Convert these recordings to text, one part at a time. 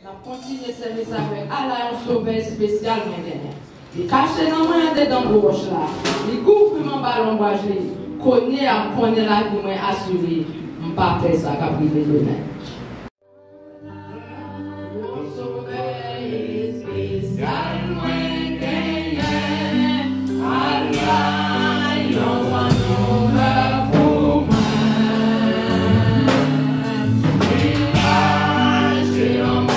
On continue de servir avec Allah, un sauveur spécial maintenant. Il cache dans moi dedans gauche là. Il couvre mon ballon bois, connaît la vie moi assuré. On pas faire ça qu'à priver demain. Un sauveur spécial maintenant. Allah, yon wa nou la pour moi. Il cache dans moi.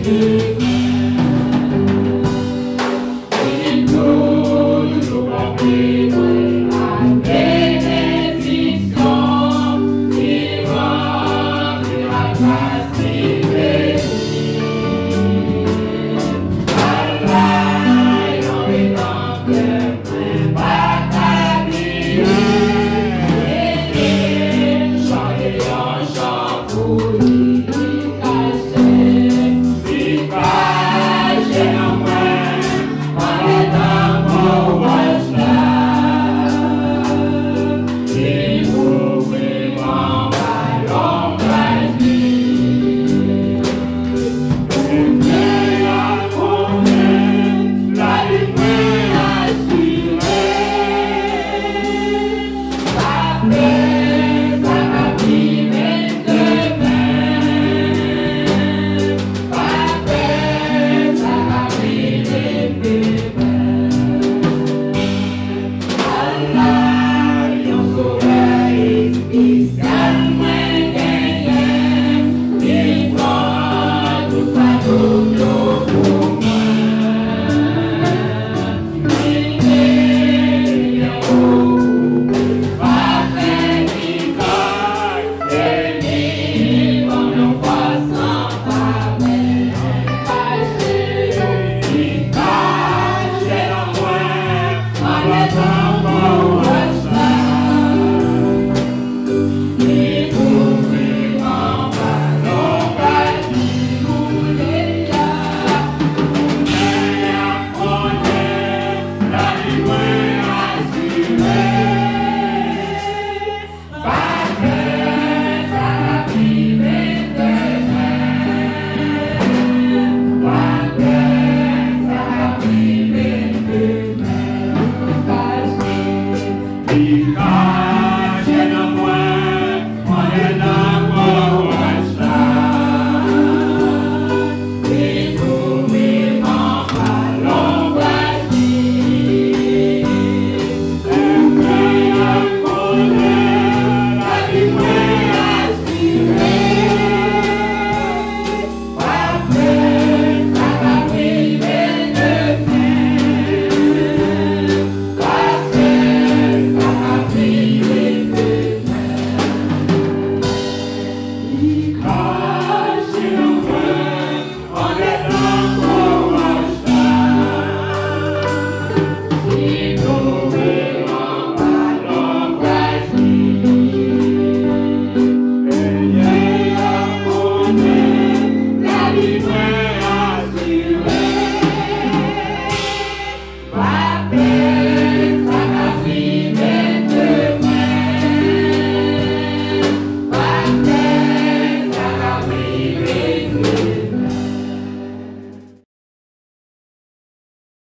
Thank you.